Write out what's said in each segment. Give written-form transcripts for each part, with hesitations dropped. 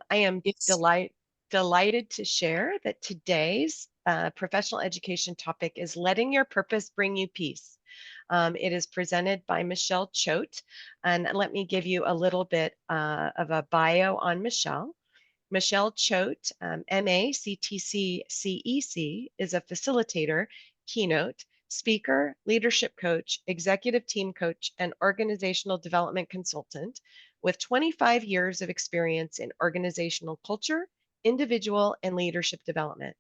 I am Yes. delighted to share that today's professional education topic is letting your purpose bring you peace. It is presented by Michelle Choate, and let me give you a little bit of a bio on Michelle. Michelle Choate, MA CTC CEC, is a facilitator, keynote, speaker, leadership coach, executive team coach, and organizational development consultant with 25 years of experience in organizational culture, individual, and leadership development.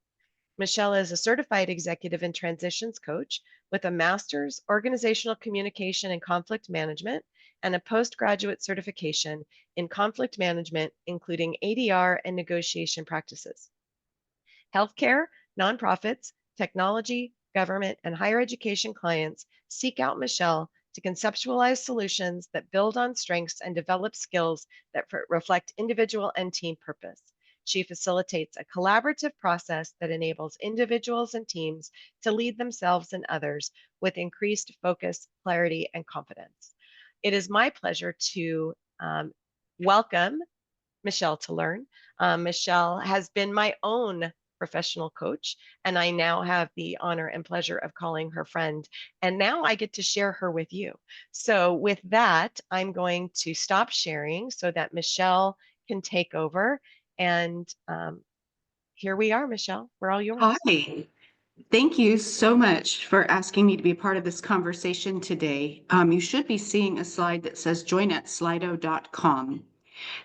Michelle is a certified executive and transitions coach with a master's organizational communication and conflict management and a postgraduate certification in conflict management, including ADR and negotiation practices. Healthcare, nonprofits, technology, government, and higher education clients seek out Michelle to conceptualize solutions that build on strengths and develop skills that reflect individual and team purpose. She facilitates a collaborative process that enables individuals and teams to lead themselves and others with increased focus, clarity, and confidence. It is my pleasure to welcome Michelle to Learn. Michelle has been my own professional coach, and I now have the honor and pleasure of calling her friend. And now I get to share her with you. So, with that, I'm going to stop sharing so that Michelle can take over. And here we are, Michelle. We're all yours. Hi. Thank you so much for asking me to be a part of this conversation today. You should be seeing a slide that says join at slido.com.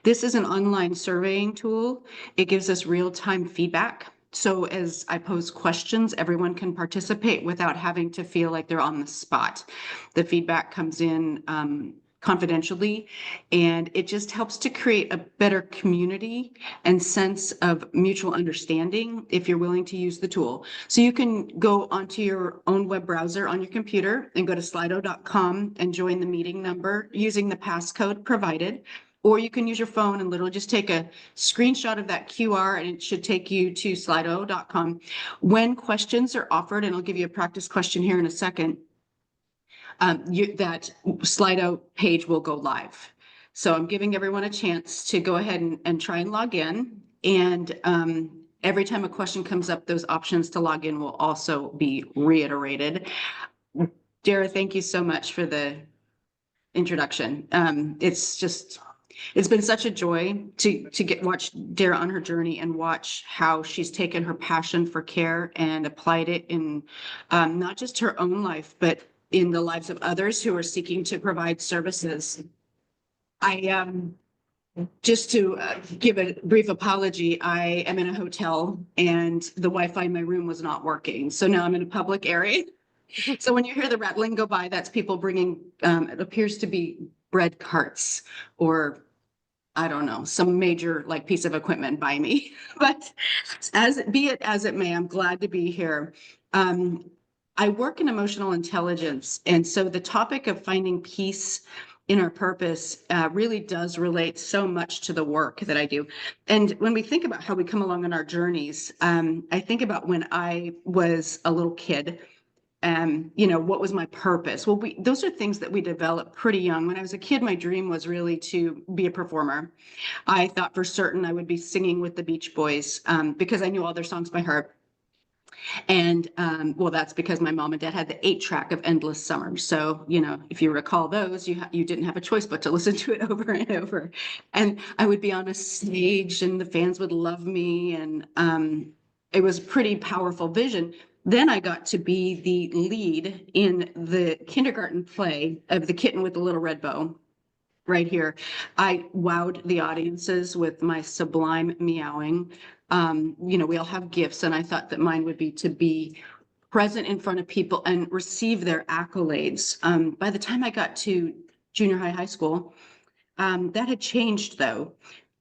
This is an online surveying tool. It gives us real-time feedback. So as I pose questions, everyone can participate without having to feel like they're on the spot. The feedback comes in confidentially, and it just helps to create a better community and sense of mutual understanding if you're willing to use the tool. So you can go onto your own web browser on your computer and go to slido.com and join the meeting number using the passcode provided. Or you can use your phone and literally just take a screenshot of that QR and it should take you to slido.com. When questions are offered, and I'll give you a practice question here in a second, that Slido page will go live. So I'm giving everyone a chance to go ahead and try and log in. And every time a question comes up, those options to log in will also be reiterated. Dara, thank you so much for the introduction. It's been such a joy to watch Dara on her journey and watch how she's taken her passion for care and applied it in not just her own life, but in the lives of others who are seeking to provide services. I just to give a brief apology, I am in a hotel and the Wi-Fi in my room was not working. So now I'm in a public area. So when you hear the rattling go by, that's people bringing, it appears to be bread carts or I don't know, some major like piece of equipment by me. But be it as it may, I'm glad to be here. I work in emotional intelligence, and so the topic of finding peace in our purpose really does relate so much to the work that I do. And when we think about how we come along on our journeys, I think about when I was a little kid. What was my purpose? Well, those are things that we develop pretty young. When I was a kid, my dream was really to be a performer. I thought for certain I would be singing with the Beach Boys because I knew all their songs by heart. And well, that's because my mom and dad had the 8-track of Endless Summer. So, if you recall those, you didn't have a choice but to listen to it over and over. And I would be on a stage and the fans would love me. And it was a pretty powerful vision. Then I got to be the lead in the kindergarten play of The Kitten with the Little Red Bow. Right here. I wowed the audiences with my sublime meowing. We all have gifts, and I thought that mine would be to be present in front of people and receive their accolades. By the time I got to junior high school, that had changed though.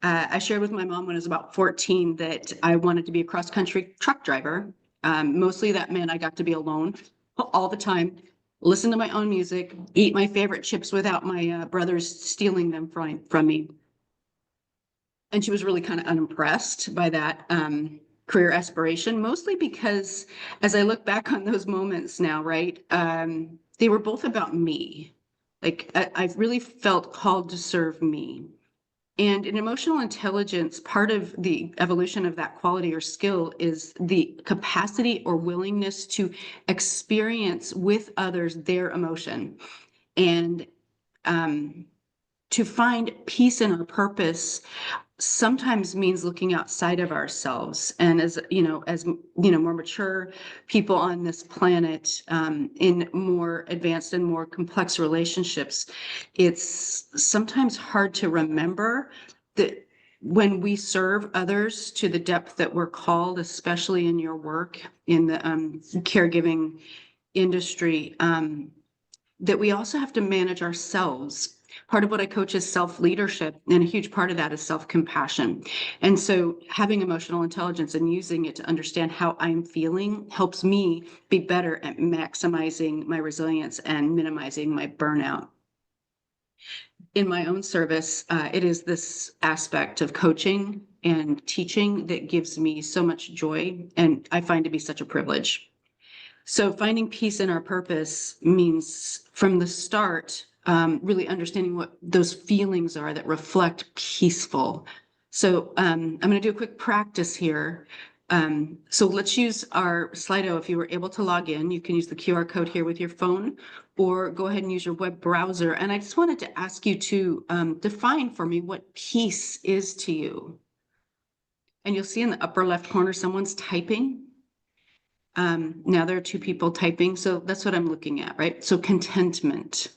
I shared with my mom when I was about 14 that I wanted to be a cross-country truck driver. Mostly that meant I got to be alone all the time, listen to my own music, eat my favorite chips without my brothers stealing them from me. And she was really kind of unimpressed by that career aspiration, mostly because as I look back on those moments now, right, they were both about me. Like I really felt called to serve me. And in emotional intelligence, part of the evolution of that quality or skill is the capacity or willingness to experience with others their emotion. And to find peace in our purpose sometimes means looking outside of ourselves. And as more mature people on this planet, in more advanced and more complex relationships, it's sometimes hard to remember that when we serve others to the depth that we're called, especially in your work in the caregiving industry, that we also have to manage ourselves. Part of what I coach is self-leadership, and a huge part of that is self-compassion. And so having emotional intelligence and using it to understand how I'm feeling helps me be better at maximizing my resilience and minimizing my burnout. In my own service, it is this aspect of coaching and teaching that gives me so much joy, and I find to be such a privilege. So finding peace in our purpose means from the start, really understanding what those feelings are that reflect peaceful. So I'm going to do a quick practice here. So let's use our Slido. If you were able to log in, you can use the QR code here with your phone, or go ahead and use your web browser. And I just wanted to ask you to define for me what peace is to you. And you'll see in the upper left corner, someone's typing. Now there are two people typing, so that's what I'm looking at, right? So contentment,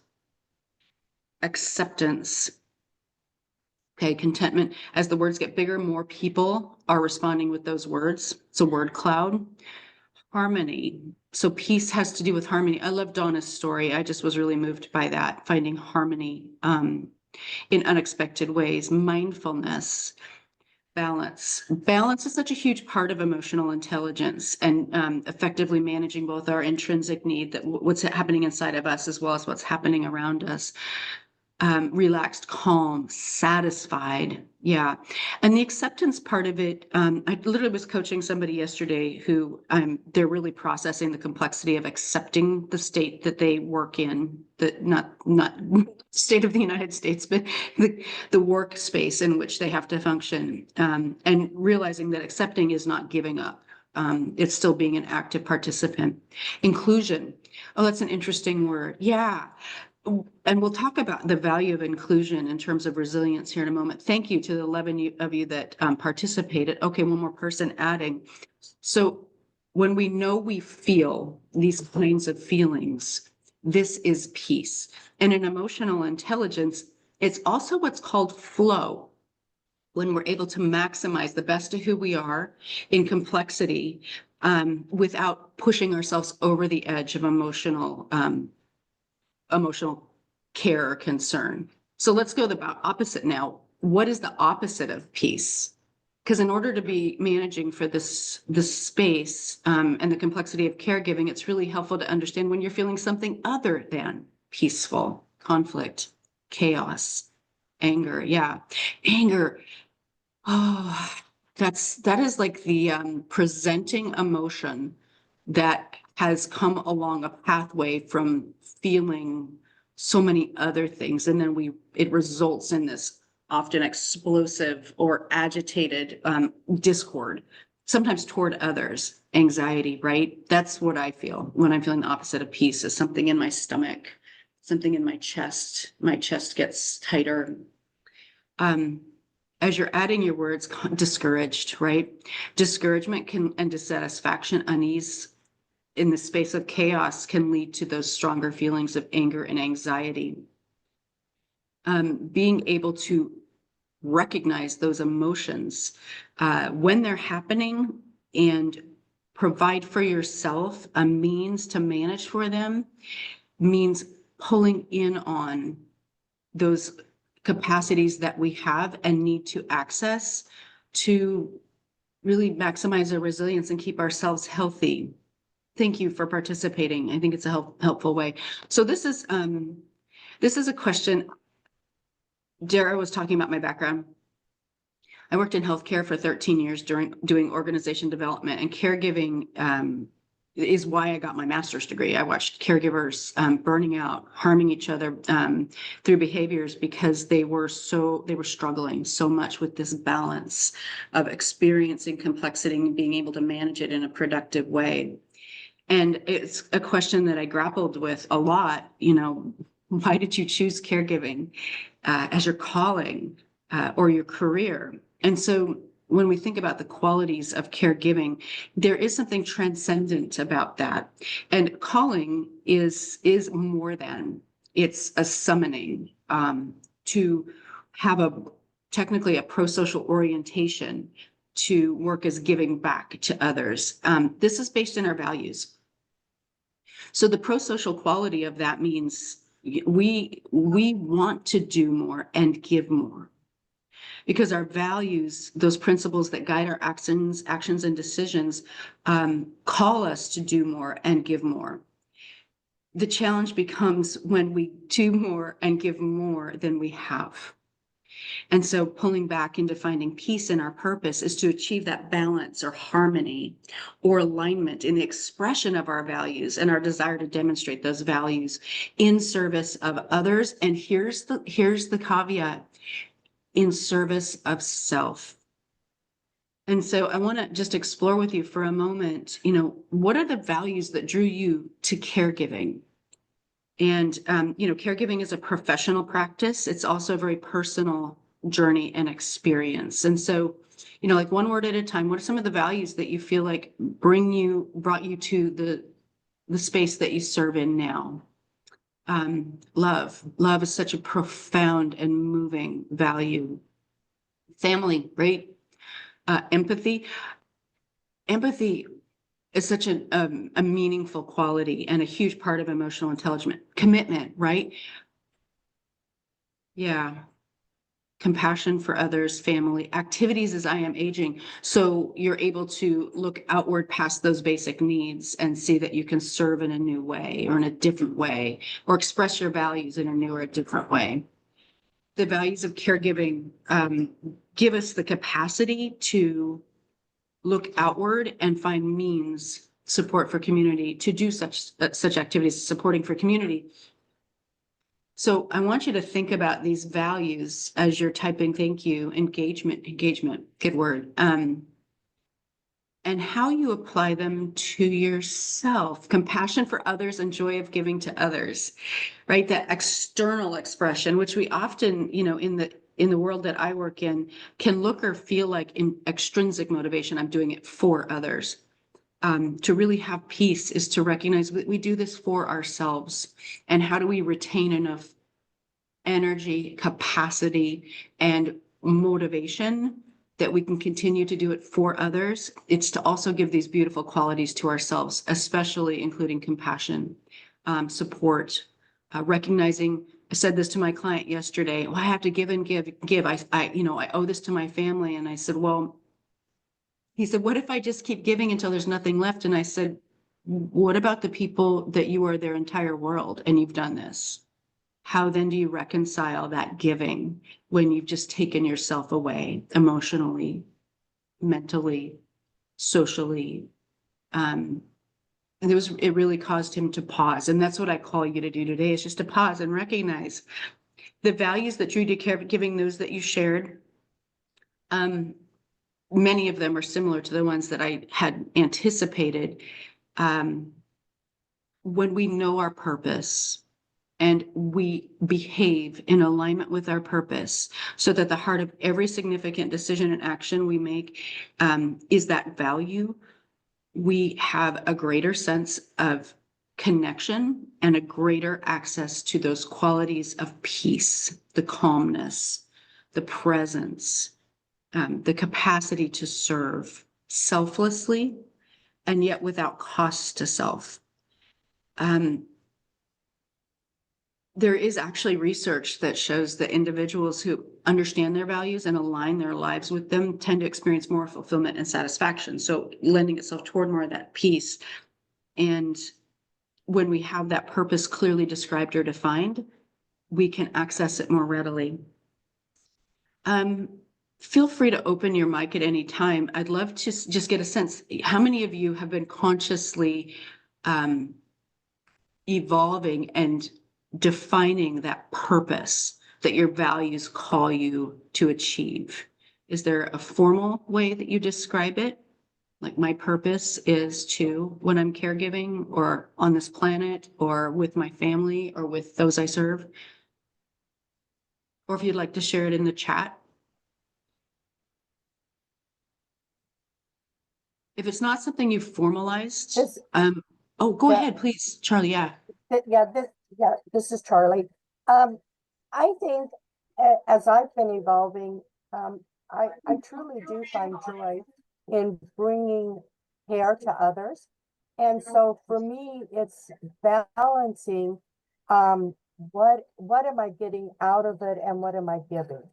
acceptance. Okay, contentment. As the words get bigger, more people are responding with those words. It's a word cloud. Harmony. So peace has to do with harmony. I love Donna's story. I just was really moved by that, finding harmony in unexpected ways. Mindfulness. Balance. Balance is such a huge part of emotional intelligence, and effectively managing both our intrinsic need, that what's happening inside of us as well as what's happening around us. Relaxed, calm, satisfied. Yeah. And the acceptance part of it, I literally was coaching somebody yesterday who they're really processing the complexity of accepting the state that they work in, that not state of the United States, but the workspace in which they have to function, and realizing that accepting is not giving up. It's still being an active participant. Inclusion. Oh, that's an interesting word. Yeah. And we'll talk about the value of inclusion in terms of resilience here in a moment. Thank you to the 11 of you that participated. Okay, one more person adding. So when we know we feel these kinds of feelings, this is peace. And in emotional intelligence, it's also what's called flow. When we're able to maximize the best of who we are in complexity, without pushing ourselves over the edge of emotional care or concern. So let's go the opposite now. What is the opposite of peace? Because in order to be managing for this space and the complexity of caregiving, it's really helpful to understand when you're feeling something other than peaceful: conflict, chaos, anger. Yeah, anger. Oh, that is like the presenting emotion that has come along a pathway from feeling so many other things, and then it results in this often explosive or agitated discord, sometimes toward others. Anxiety, right? That's what I feel when I'm feeling the opposite of peace, is something in my stomach, something in my chest. My chest gets tighter. As you're adding your words, discouraged, right? Discouragement and dissatisfaction, unease in the space of chaos can lead to those stronger feelings of anger and anxiety. Being able to recognize those emotions when they're happening and provide for yourself a means to manage for them means pulling in on those capacities that we have and need to access to really maximize our resilience and keep ourselves healthy. Thank you for participating. I think it's a helpful way. So this is a question. Dara was talking about my background. I worked in healthcare for 13 years doing organization development, and caregiving is why I got my master's degree. I watched caregivers burning out, harming each other through behaviors because they were struggling so much with this balance of experiencing complexity and being able to manage it in a productive way. And it's a question that I grappled with a lot, why did you choose caregiving as your calling or your career? And so when we think about the qualities of caregiving, there is something transcendent about that. And calling is more than, it's a summoning to have technically a pro-social orientation to work as giving back to others. This is based in our values. So the pro-social quality of that means we want to do more and give more, because our values, those principles that guide our actions and decisions, call us to do more and give more. The challenge becomes when we do more and give more than we have. And so pulling back into finding peace in our purpose is to achieve that balance or harmony or alignment in the expression of our values and our desire to demonstrate those values in service of others. And here's the caveat: in service of self. And so I want to just explore with you for a moment, what are the values that drew you to caregiving? And, caregiving is a professional practice. It's also a very personal journey and experience. And so, like one word at a time, what are some of the values that you feel like brought you to the space that you serve in now? Love is such a profound and moving value. Family, right? Empathy is such a meaningful quality and a huge part of emotional intelligence. Commitment, right? Yeah. Compassion for others, family, activities as I am aging. So you're able to look outward past those basic needs and see that you can serve in a new way or in a different way, or express your values in a new or a different way. The values of caregiving give us the capacity to look outward and find means, support for community, to do such activities, supporting for community. So I want you to think about these values as you're typing thank you, engagement, good word, and how you apply them to yourself. Compassion for others and joy of giving to others, right? That external expression, which we often, in the world that I work in, can look or feel like in extrinsic motivation. I'm doing it for others. To really have peace is to recognize that we do this for ourselves. And how do we retain enough energy, capacity, and motivation that we can continue to do it for others? It's to also give these beautiful qualities to ourselves, especially including compassion, support, recognizing. I said this to my client yesterday. Well, I have to give and give. I owe this to my family. And I said, well, he said, what if I just keep giving until there's nothing left? And I said, what about the people that you are their entire world and you've done this? How then do you reconcile that giving when you've just taken yourself away emotionally, mentally, socially? And it really caused him to pause. And that's what I call you to do today, is just to pause and recognize the values that drew you to caregiving, those that you shared. Many of them are similar to the ones that I had anticipated. When we know our purpose and we behave in alignment with our purpose, so that the heart of every significant decision and action we make is that value, we have a greater sense of connection and a greater access to those qualities of peace, the calmness, the presence, the capacity to serve selflessly and yet without cost to self. There is actually research that shows that individuals who understand their values and align their lives with them tend to experience more fulfillment and satisfaction. So lending itself toward more of that peace. And when we have that purpose clearly described or defined, we can access it more readily. feel free to open your mic at any time. I'd love to just get a sense, how many of you have been consciously evolving and defining that purpose that your values call you to achieve? Is there a formal way that you describe it? Like, my purpose is to, when I'm caregiving or on this planet or with my family or with those I serve? Or if you'd like to share it in the chat. If it's not something you've formalized, This, oh, go yeah, ahead, please, Charlie. Yeah. this is Charlie. I think as I've been evolving, I truly do find joy in bringing care to others. And so for me, it's balancing, what am I getting out of it and what am I giving?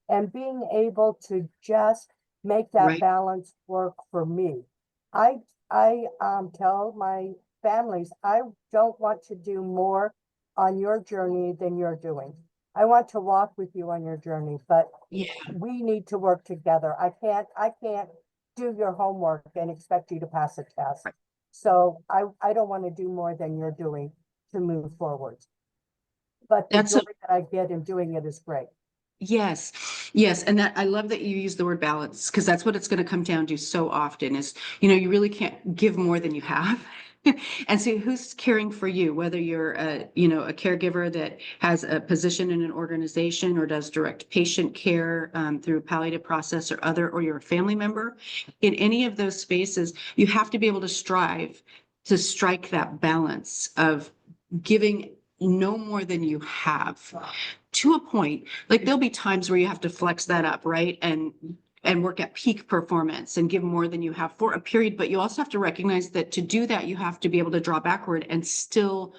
And being able to just make that Right. balance work for me. I I tell my families, I don't want to do more on your journey than you're doing. I want to walk with you on your journey, but Yeah. we need to work together. I can't do your homework and expect you to pass a test. Right. So I don't want to do more than you're doing to move forward. But the That's joy a, that I get in doing it is great. yes. Yes. And that, I love that you use the word balance, because that's what it's going to come down to so often is, you really can't give more than you have. And so who's caring for you, whether you're a caregiver that has a position in an organization or does direct patient care through a palliative process or other, or you're a family member in any of those spaces, you have to be able to strive to strike that balance of giving no more than you have, to a point. Like, there'll be times where you have to flex that up, right? And work at peak performance and give more than you have for a period. But you also have to recognize that to do that, you have to be able to draw backward and still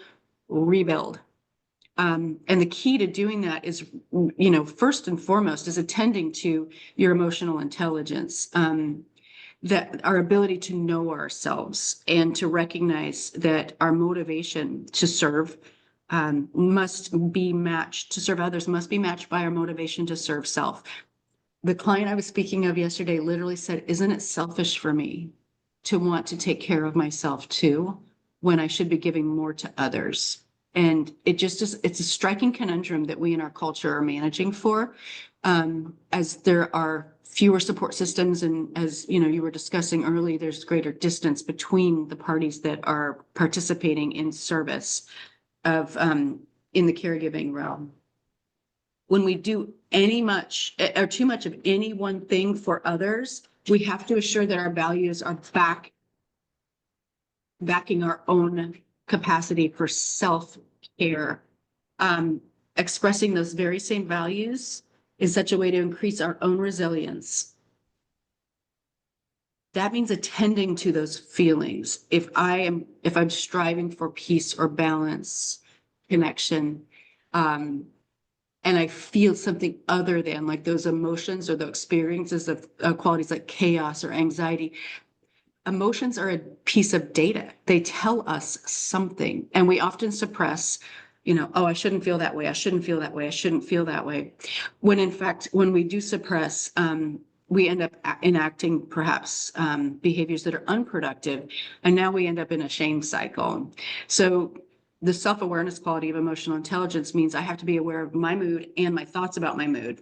rebuild. And the key to doing that is, first and foremost, is attending to your emotional intelligence. That our ability to know ourselves and to recognize that our motivation to serve must be matched, to serve others must be matched by our motivation to serve self. The client I was speaking of yesterday literally said, "Isn't it selfish for me to want to take care of myself too, when I should be giving more to others?" And it just is, it's a striking conundrum that we in our culture are managing for, as there are fewer support systems. And as you were discussing early, there's greater distance between the parties that are participating in service of, in the caregiving realm. When we do much or too much of any one thing for others, we have to assure that our values are backing our own capacity for self-care. Expressing those very same values in such a way to increase our own resilience. That means attending to those feelings. If I'm striving for peace or balance, connection, and I feel something other than, like, those emotions or the experiences of qualities like chaos or anxiety. Emotions are a piece of data. They tell us something, and we often suppress, oh, I shouldn't feel that way. I shouldn't feel that way. I shouldn't feel that way. When in fact, when we do suppress, we end up enacting perhaps behaviors that are unproductive. And now we end up in a shame cycle. So the self-awareness quality of emotional intelligence means I have to be aware of my mood and my thoughts about my mood.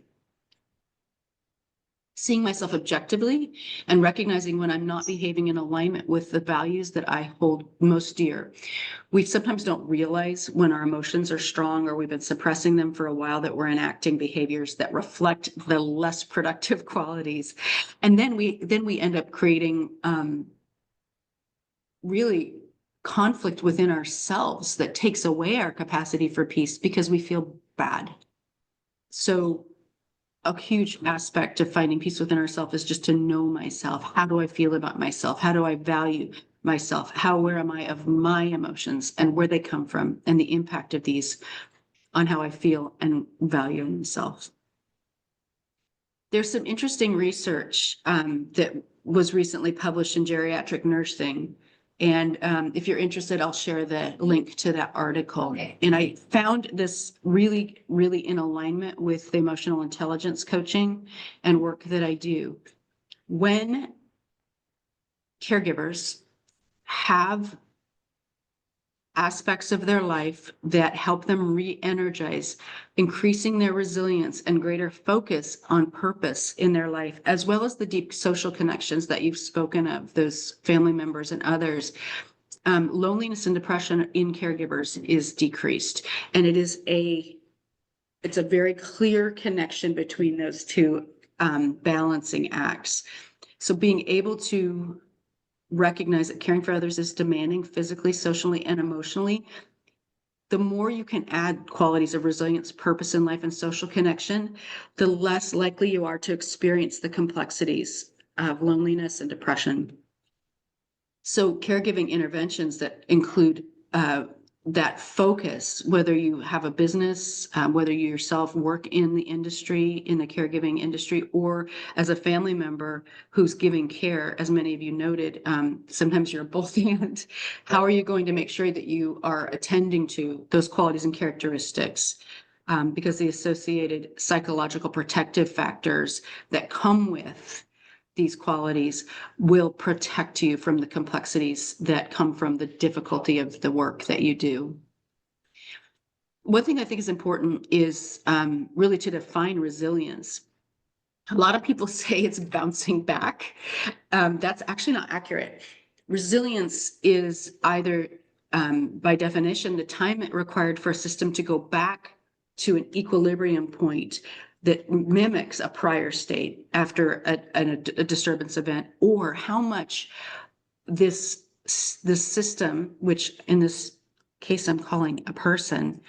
Seeing myself objectively and recognizing when I'm not behaving in alignment with the values that I hold most dear. We sometimes don't realize when our emotions are strong or we've been suppressing them for a while that we're enacting behaviors that reflect the less productive qualities. And then we end up creating really conflict within ourselves that takes away our capacity for peace because we feel bad. So a huge aspect of finding peace within ourselves is just to know myself. How do I feel about myself? How do I value myself? How aware am I of my emotions and where they come from and the impact of these on how I feel and value myself? There's some interesting research that was recently published in geriatric nursing. And if you're interested, I'll share the link to that article. Okay. And I found this really, really in alignment with the emotional intelligence coaching and work that I do. When caregivers have aspects of their life that help them re-energize, increasing their resilience and greater focus on purpose in their life, as well as the deep social connections that you've spoken of, those family members and others. Loneliness and depression in caregivers is decreased, and it's a very clear connection between those two balancing acts. So being able to recognize that caring for others is demanding physically, socially, and emotionally. The more you can add qualities of resilience, purpose in life, and social connection, the less likely you are to experience the complexities of loneliness and depression. So caregiving interventions that include that focus, whether you have a business, whether you yourself work in the industry, in the caregiving industry, or as a family member who's giving care, as many of you noted, sometimes you're both and. How are you going to make sure that you are attending to those qualities and characteristics? Because the associated psychological protective factors that come with these qualities will protect you from the complexities that come from the difficulty of the work that you do. One thing I think is important is really to define resilience. A lot of people say it's bouncing back. That's actually not accurate. Resilience is either, by definition, the time it required for a system to go back to an equilibrium point that mimics a prior state after a disturbance event, or how much this system, which in this case I'm calling a person,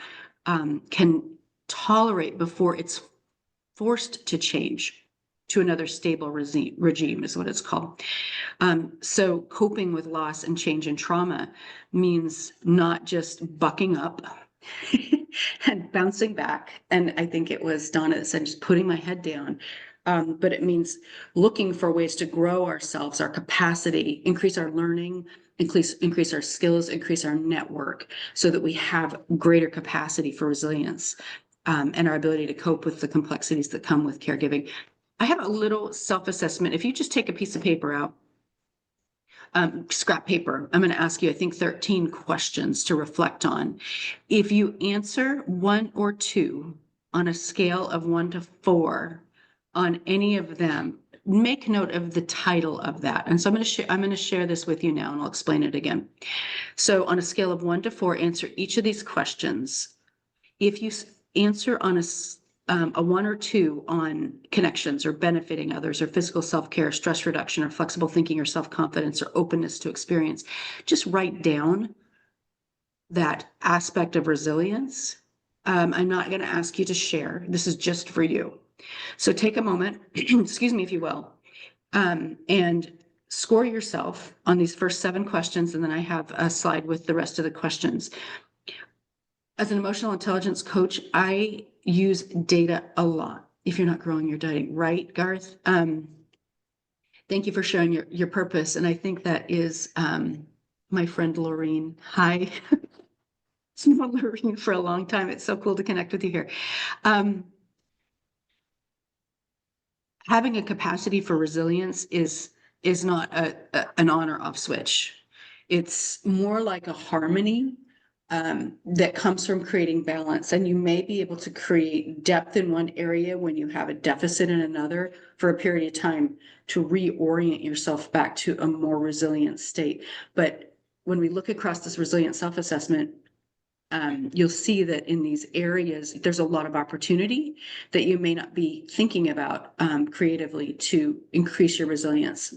can tolerate before it's forced to change to another stable regime is what it's called. So coping with loss and change and trauma means not just bucking up and bouncing back. And I think it was Donna that said, just putting my head down. But it means looking for ways to grow ourselves, our capacity, increase our learning, increase our skills, increase our network so that we have greater capacity for resilience and our ability to cope with the complexities that come with caregiving. I have a little self-assessment. If you just take a piece of paper out, scrap paper, I'm going to ask you, I think, 13 questions to reflect on. If you answer 1 or 2 on a scale of 1 to 4 on any of them, make note of the title of that. And so I'm going to share this with you now, and I'll explain it again. So on a scale of 1 to 4, answer each of these questions. If you answer on a 1 or 2 on connections or benefiting others or physical self-care, stress reduction or flexible thinking or self-confidence or openness to experience, just write down that aspect of resilience. I'm not going to ask you to share. This is just for you. So take a moment, excuse me, if you will, and score yourself on these first 7 questions. And then I have a slide with the rest of the questions. As an emotional intelligence coach, I use data a lot. If you're not growing, you're dying, right, Garth? Thank you for sharing your purpose. And I think that is my friend Laureen. Hi. It's known Laureen for a long time. It's so cool to connect with you here. Having a capacity for resilience is not an on or off switch. It's more like a harmony that comes from creating balance. And you may be able to create depth in one area when you have a deficit in another for a period of time to reorient yourself back to a more resilient state. But when we look across this resilient self-assessment, you'll see that in these areas, there's a lot of opportunity that you may not be thinking about creatively to increase your resilience.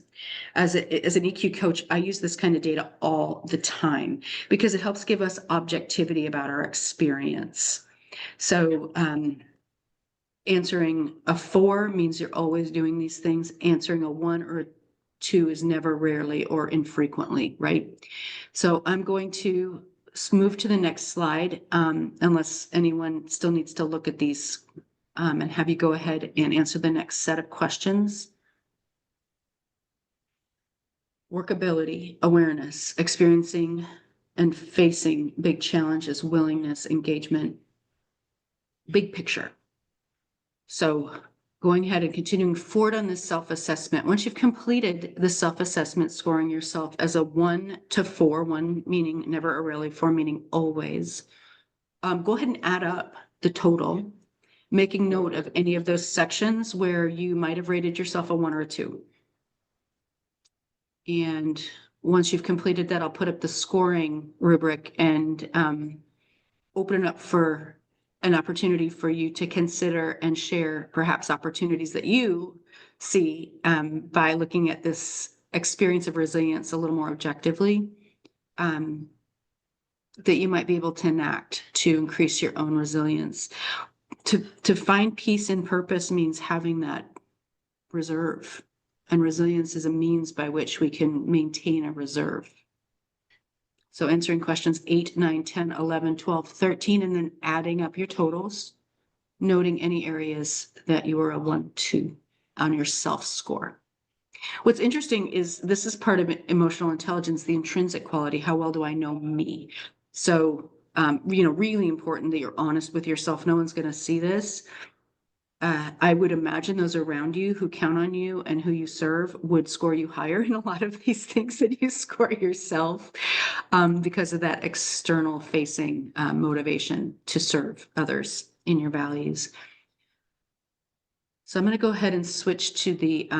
As an EQ coach, I use this kind of data all the time because it helps give us objectivity about our experience. So answering a 4 means you're always doing these things. Answering a 1 or a 2 is never, rarely, or infrequently, right? So I'm going to move to the next slide, unless anyone still needs to look at these, and have you go ahead and answer the next set of questions. workability, awareness, experiencing and facing big challenges, willingness, engagement, big picture. So going ahead and continuing forward on this self-assessment. Once you've completed the self-assessment, scoring yourself as a 1 to 4, 1 meaning never or rarely, 4 meaning always, go ahead and add up the total, making note of any of those sections where you might have rated yourself a 1 or a 2. And once you've completed that, I'll put up the scoring rubric and open it up for an opportunity for you to consider and share perhaps opportunities that you see by looking at this experience of resilience a little more objectively, that you might be able to enact to increase your own resilience. To find peace and purpose means having that reserve, and resilience is a means by which we can maintain a reserve. So answering questions 8, 9, 10, 11, 12, 13, and then adding up your totals, noting any areas that you are a 1, 2 on your self-score. What's interesting is this is part of emotional intelligence, the intrinsic quality. How well do I know me? So, really important that you're honest with yourself. No one's going to see this. I would imagine those around you who count on you and who you serve would score you higher in a lot of these things than you score yourself, because of that external facing motivation to serve others in your values. So I'm going to go ahead and switch to the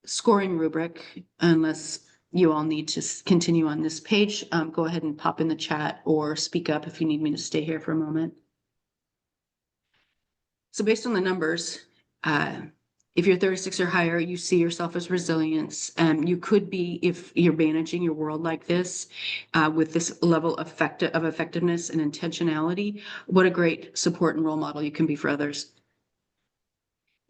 scoring rubric, unless you all need to continue on this page. Go ahead and pop in the chat or speak up if you need me to stay here for a moment. So based on the numbers, if you're 36 or higher, you see yourself as resilience. You could be, if you're managing your world like this, with this level of effectiveness and intentionality, what a great support and role model you can be for others.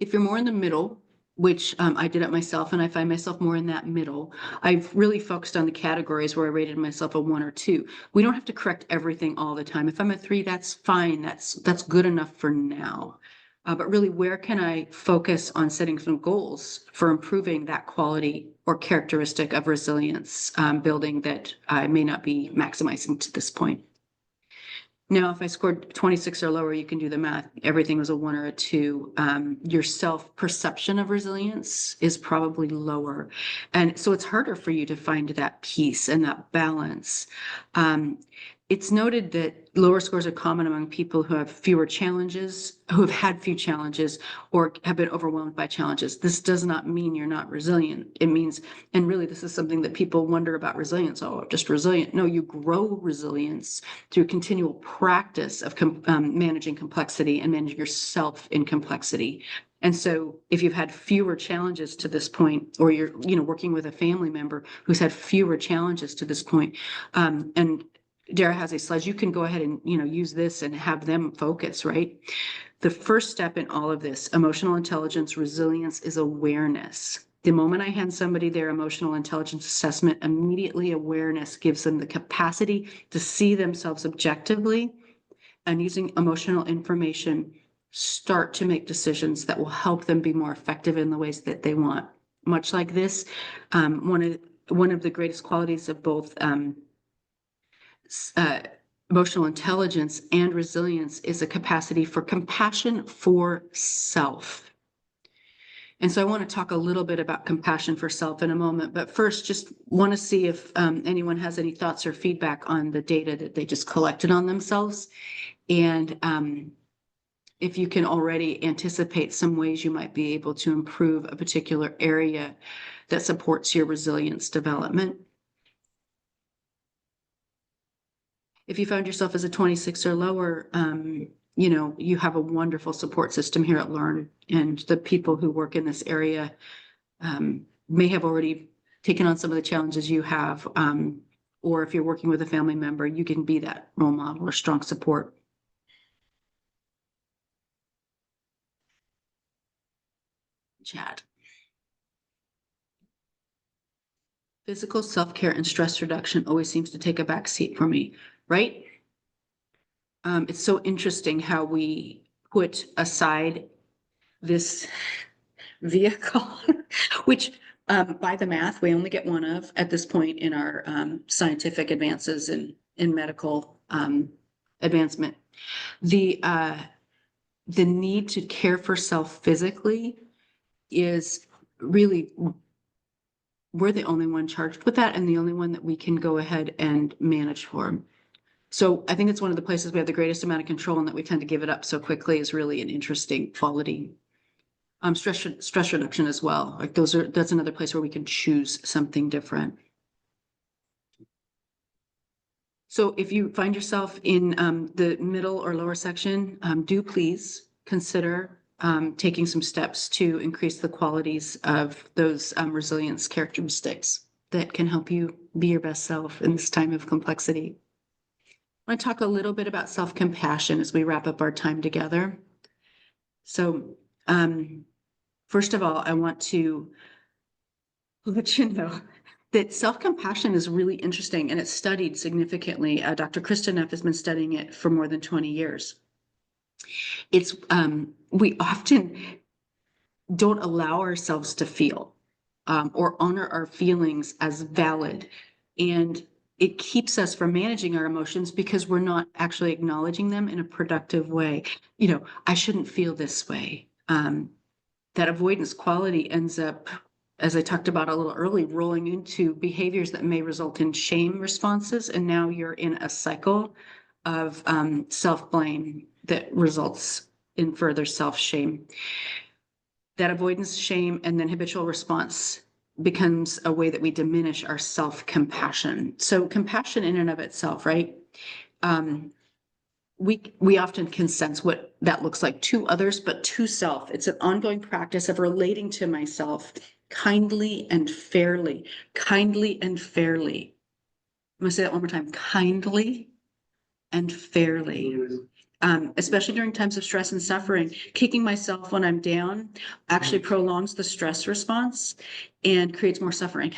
If you're more in the middle, which I did it myself, and I find myself more in that middle, I've really focused on the categories where I rated myself a 1 or 2. We don't have to correct everything all the time. If I'm a 3, that's fine. That's good enough for now. But really, where can I focus on setting some goals for improving that quality or characteristic of resilience building that I may not be maximizing to this point? Now, if I scored 26 or lower, you can do the math. Everything was a 1 or a 2. Your self-perception of resilience is probably lower. And so it's harder for you to find that peace and that balance. It's noted that lower scores are common among people who have fewer challenges, who have had few challenges, or have been overwhelmed by challenges. This does not mean you're not resilient. It means, and really this is something that people wonder about resilience. Oh, I'm just resilient. No, you grow resilience through continual practice of managing complexity and managing yourself in complexity. And so if you've had fewer challenges to this point, or you're, working with a family member who's had fewer challenges to this point, and Dara has a slide, you can go ahead and, use this and have them focus, right? The first step in all of this, emotional intelligence, resilience, is awareness. The moment I hand somebody their emotional intelligence assessment, immediately awareness gives them the capacity to see themselves objectively, and using emotional information, start to make decisions that will help them be more effective in the ways that they want. Much like this, one of the greatest qualities of both emotional intelligence and resilience is a capacity for compassion for self. And so I want to talk a little bit about compassion for self in a moment, but first just want to see if anyone has any thoughts or feedback on the data that they just collected on themselves. And if you can already anticipate some ways you might be able to improve a particular area that supports your resilience development. If you found yourself as a 26 or lower, you have a wonderful support system here at Learn, and the people who work in this area may have already taken on some of the challenges you have, or if you're working with a family member, you can be that role model or strong support. Chat. Physical self-care and stress reduction always seems to take a back seat for me, right? It's so interesting how we put aside this vehicle, which By the math, we only get one of at this point in our scientific advances in medical advancement. The need to care for self physically is really, we're the only one charged with that and the only one that we can go ahead and manage for. So I think it's one of the places we have the greatest amount of control, and that we tend to give it up so quickly is really an interesting quality. Stress reduction as well. Like that's another place where we can choose something different. So if you find yourself in the middle or lower section, do please consider taking some steps to increase the qualities of those resilience characteristics that can help you be your best self in this time of complexity. I want to talk a little bit about self-compassion as we wrap up our time together. So first of all, I want to let you know that self-compassion is really interesting, and it's studied significantly. Dr. Krista Neff has been studying it for more than 20 years. It's we often don't allow ourselves to feel or honor our feelings as valid, and it keeps us from managing our emotions because we're not actually acknowledging them in a productive way. You know, I shouldn't feel this way. That avoidance quality ends up, as I talked about a little early, rolling into behaviors that may result in shame responses. And now you're in a cycle of self-blame that results in further self-shame. That avoidance, shame, and then habitual response becomes a way that we diminish our self-compassion. So compassion in and of itself, right? We often can sense what that looks like to others, but to self, it's an ongoing practice of relating to myself kindly and fairly, kindly and fairly. I'm going to say that one more time, kindly and fairly. Especially during times of stress and suffering, kicking myself when I'm down actually prolongs the stress response and creates more suffering.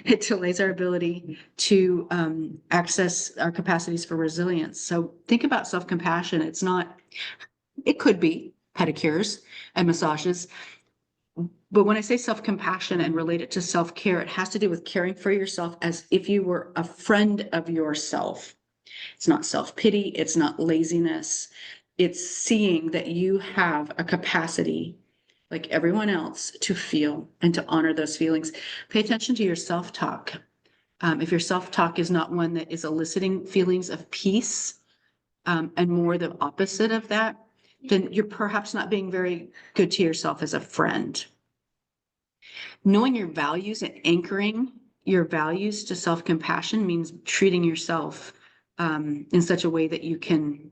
It delays our ability to access our capacities for resilience. So think about self-compassion. It could be pedicures and massages. But when I say self-compassion and relate it to self-care, it has to do with caring for yourself as if you were a friend of yourself. It's not self-pity. It's not laziness. It's seeing that you have a capacity, like everyone else, to feel and to honor those feelings. Pay attention to your self-talk. If your self-talk is not one that is eliciting feelings of peace and more the opposite of that, then you're perhaps not being very good to yourself as a friend. Knowing your values and anchoring your values to self-compassion means treating yourself in such a way that you can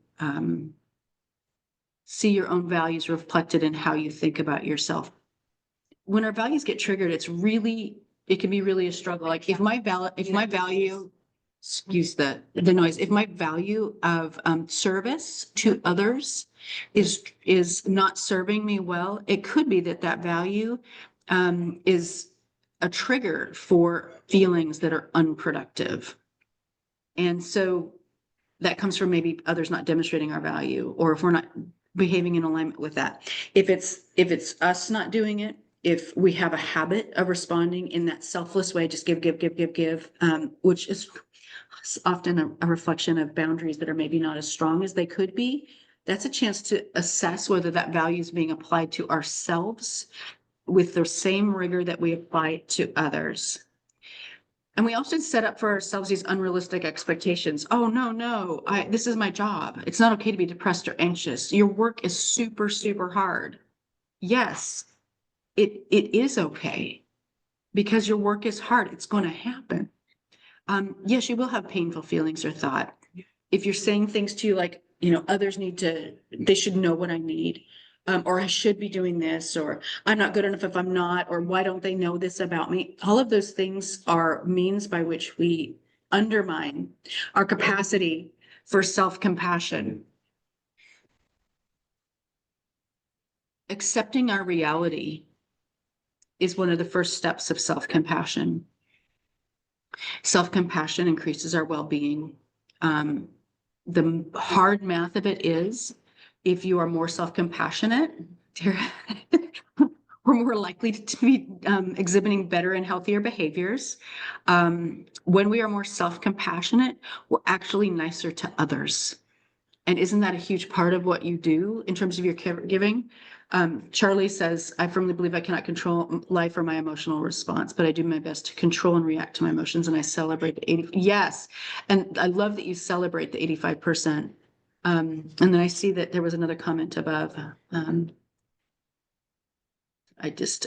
see your own values reflected in how you think about yourself. When our values get triggered, it can be really a struggle. Like if my value, excuse the noise, if my value of service to others is not serving me well, it could be that value is a trigger for feelings that are unproductive. And so that comes from maybe others not demonstrating our value, or if we're not behaving in alignment with that. If it's us not doing it, if we have a habit of responding in that selfless way, just give, which is often a reflection of boundaries that are maybe not as strong as they could be, that's a chance to assess whether that value is being applied to ourselves with the same rigor that we apply it to others. And we often set up for ourselves these unrealistic expectations. Oh, no, this is my job. It's not okay to be depressed or anxious. Your work is super, super hard. Yes, it is okay because your work is hard. It's going to happen. Yes, you will have painful feelings or thought. If you're saying things to you like, others they should know what I need. Or I should be doing this, or I'm not good enough if I'm not, or why don't they know this about me? All of those things are means by which we undermine our capacity for self-compassion. Accepting our reality is one of the first steps of self-compassion. Self-compassion increases our well-being. The hard math of it is, if you are more self-compassionate, we're we're more likely to be exhibiting better and healthier behaviors. When we are more self-compassionate, we're actually nicer to others. And isn't that a huge part of what you do in terms of your caregiving? Charlie says, I firmly believe I cannot control life or my emotional response, but I do my best to control and react to my emotions. And I celebrate the 80. Yes. And I love that you celebrate the 85%. And then I see that there was another comment above. I'm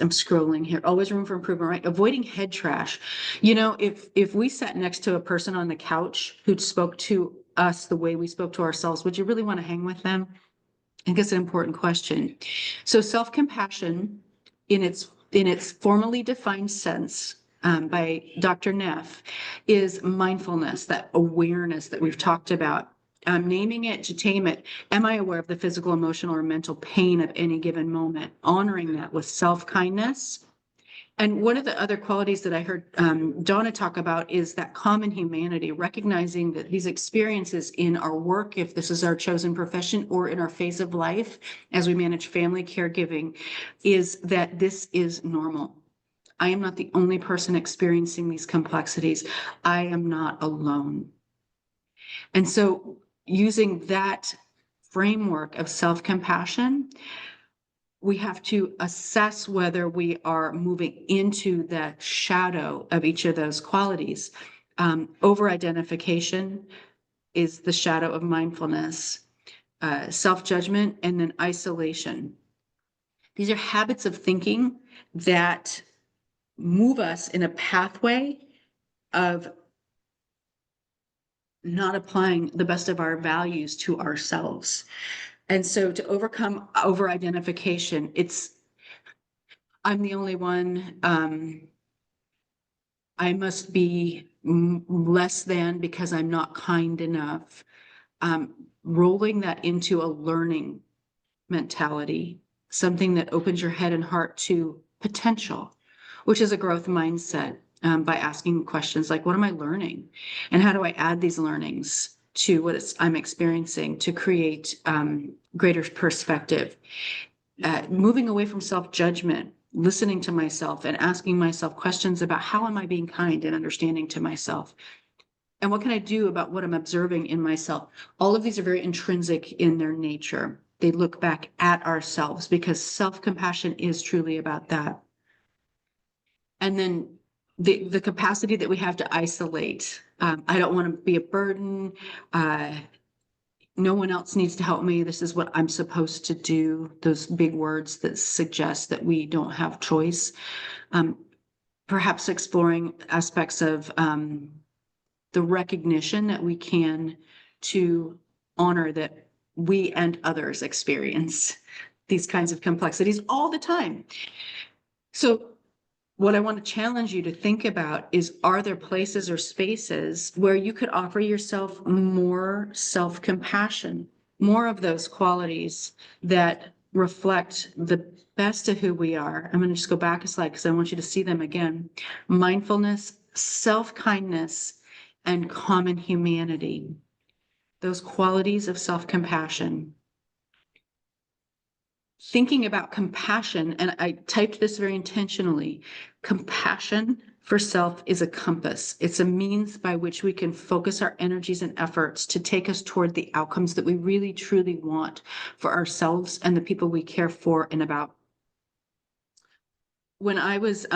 scrolling here. Always room for improvement, right? Avoiding head trash. You know, if we sat next to a person on the couch who spoke to us the way we spoke to ourselves, would you really want to hang with them? I think it's an important question. So self-compassion in its formally defined sense by Dr. Neff is mindfulness, that awareness that we've talked about. Naming it to tame it. Am I aware of the physical, emotional, or mental pain of any given moment? Honoring that with self-kindness. And one of the other qualities that I heard Donna talk about is that common humanity, recognizing that these experiences in our work, if this is our chosen profession, or in our phase of life as we manage family caregiving, is that this is normal. I am not the only person experiencing these complexities. I am not alone. And so using that framework of self-compassion, we have to assess whether we are moving into the shadow of each of those qualities. Over-identification is the shadow of mindfulness, self-judgment, and then isolation. These are habits of thinking that move us in a pathway of not applying the best of our values to ourselves. And so to overcome over-identification, I'm the only one. I must be less than because I'm not kind enough. Rolling that into a learning mentality, something that opens your head and heart to potential, which is a growth mindset, by asking questions like, what am I learning? And how do I add these learnings to what I'm experiencing to create greater perspective? Moving away from self-judgment, listening to myself and asking myself questions about how am I being kind and understanding to myself? And what can I do about what I'm observing in myself? All of these are very intrinsic in their nature. They look back at ourselves because self-compassion is truly about that. And then the capacity that we have to isolate. I don't want to be a burden. No one else needs to help me. This is what I'm supposed to do. Those big words that suggest that we don't have choice. Perhaps exploring aspects of the recognition that we can to honor that we and others experience these kinds of complexities all the time. So what I want to challenge you to think about is, are there places or spaces where you could offer yourself more self-compassion, more of those qualities that reflect the best of who we are? I'm going to just go back a slide because I want you to see them again. Mindfulness, self-kindness, and common humanity. Those qualities of self-compassion. Thinking about compassion, and I typed this very intentionally, compassion for self is a compass. It's a means by which we can focus our energies and efforts to take us toward the outcomes that we really truly want for ourselves and the people we care for and about. When I was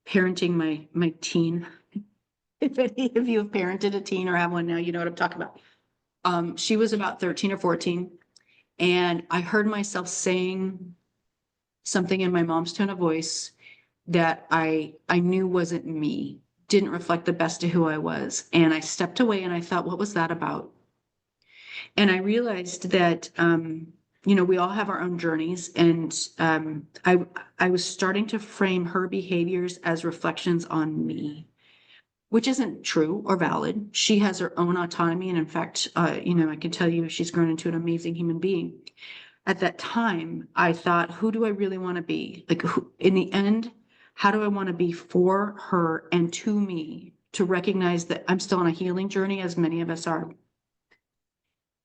parenting my teen, if any of you have parented a teen or have one now, you know what I'm talking about. She was about 13 or 14. And I heard myself saying something in my mom's tone of voice that I knew wasn't me, didn't reflect the best of who I was. And I stepped away and I thought, what was that about? And I realized that, we all have our own journeys. And I was starting to frame her behaviors as reflections on me, which isn't true or valid. She has her own autonomy. And in fact, I can tell you she's grown into an amazing human being. At that time, I thought, who do I really want to be? Like, in the end, how do I want to be for her and to me, to recognize that I'm still on a healing journey, as many of us are.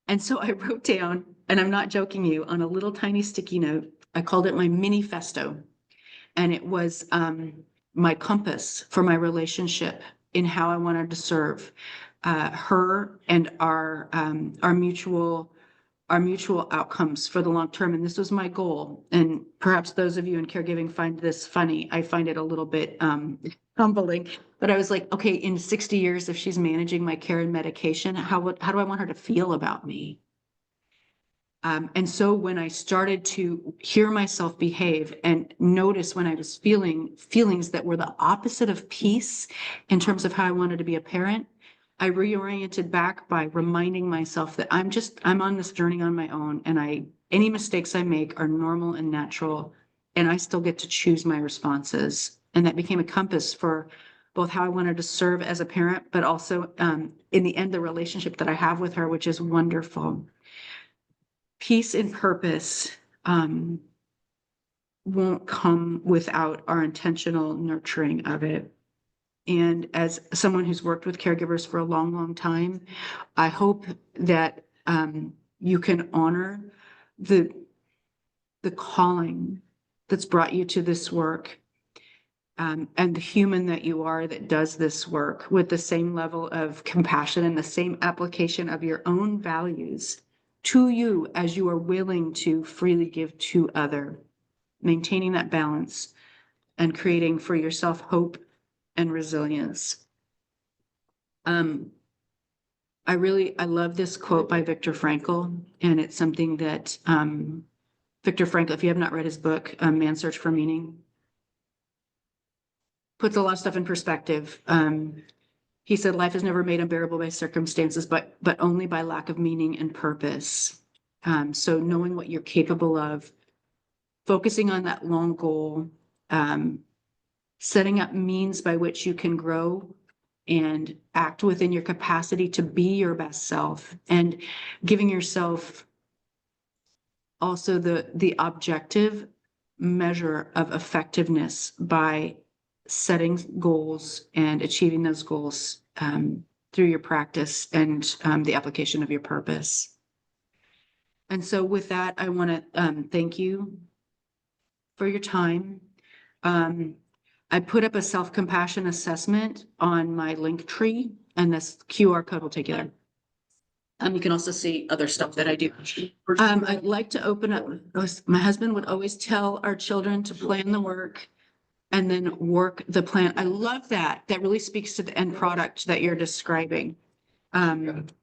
And so I wrote down, and I'm not joking you, on a little tiny sticky note, I called it my mini-festo. And it was my compass for my relationship in how I wanted to serve her and our mutual outcomes for the long term. And this was my goal. And perhaps those of you in caregiving find this funny. I find it a little bit humbling, but I was like, okay, in 60 years, if she's managing my care and medication, how do I want her to feel about me? And so when I started to hear myself behave and notice when I was feeling feelings that were the opposite of peace in terms of how I wanted to be a parent, I reoriented back by reminding myself that I'm on this journey on my own, and any mistakes I make are normal and natural, and I still get to choose my responses. And that became a compass for both how I wanted to serve as a parent, but also in the end, the relationship that I have with her, which is wonderful. Peace and purpose won't come without our intentional nurturing of it. And as someone who's worked with caregivers for a long, long time, I hope that you can honor the calling that's brought you to this work, and the human that you are that does this work with the same level of compassion and the same application of your own values to you as you are willing to freely give to other, maintaining that balance and creating for yourself hope and resilience. I love this quote by Viktor Frankl, and it's something that Viktor Frankl, if you have not read his book, Man's Search for Meaning, puts a lot of stuff in perspective. He said, life is never made unbearable by circumstances, but only by lack of meaning and purpose. So knowing what you're capable of, focusing on that long goal, setting up means by which you can grow and act within your capacity to be your best self, and giving yourself also the objective measure of effectiveness by setting goals and achieving those goals through your practice and the application of your purpose. And so with that, I want to thank you for your time. I put up a self-compassion assessment on my link tree, and this QR code will take you there. You can also see other stuff that I do. I'd like to open up, my husband would always tell our children to plan the work and then work the plan. I love that. That really speaks to the end product that you're describing. That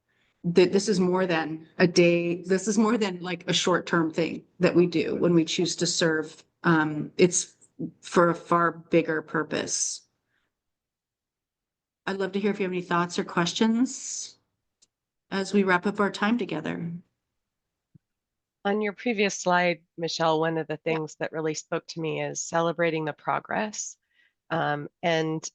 this is more than a day. This is more than like a short-term thing that we do when we choose to serve. It's for a far bigger purpose. I'd love to hear if you have any thoughts or questions as we wrap up our time together. On your previous slide, Michelle, one of the things that really spoke to me is celebrating the progress, and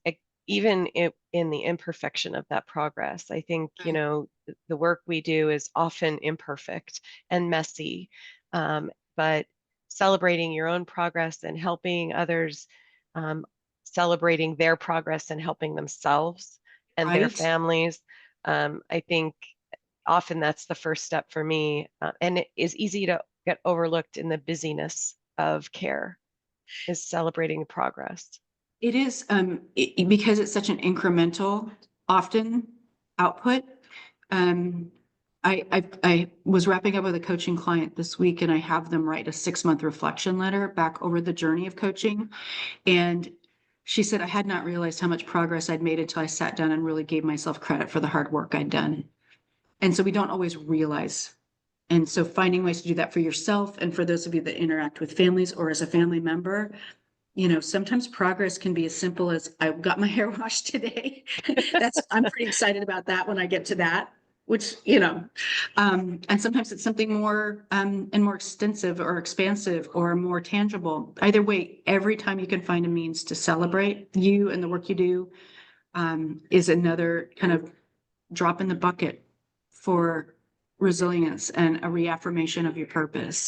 even in the imperfection of that progress. I think, you know, the work we do is often imperfect and messy, but celebrating your own progress and helping others, celebrating their progress and helping themselves and their families. I think often that's the first step for me, and it is easy to get overlooked in the busyness of care, is celebrating progress. It is because it's such an incremental, often output. I was wrapping up with a coaching client this week, and I have them write a 6-month reflection letter back over the journey of coaching. And she said, I had not realized how much progress I'd made until I sat down and really gave myself credit for the hard work I'd done. And so we don't always realize. And so finding ways to do that for yourself, and for those of you that interact with families or as a family member, you know, sometimes progress can be as simple as I got my hair washed today. I'm pretty excited about that when I get to that, which, you know, and sometimes it's something more and more extensive or expansive or more tangible. Either way, every time you can find a means to celebrate you and the work you do is another kind of drop in the bucket for resilience and a reaffirmation of your purpose.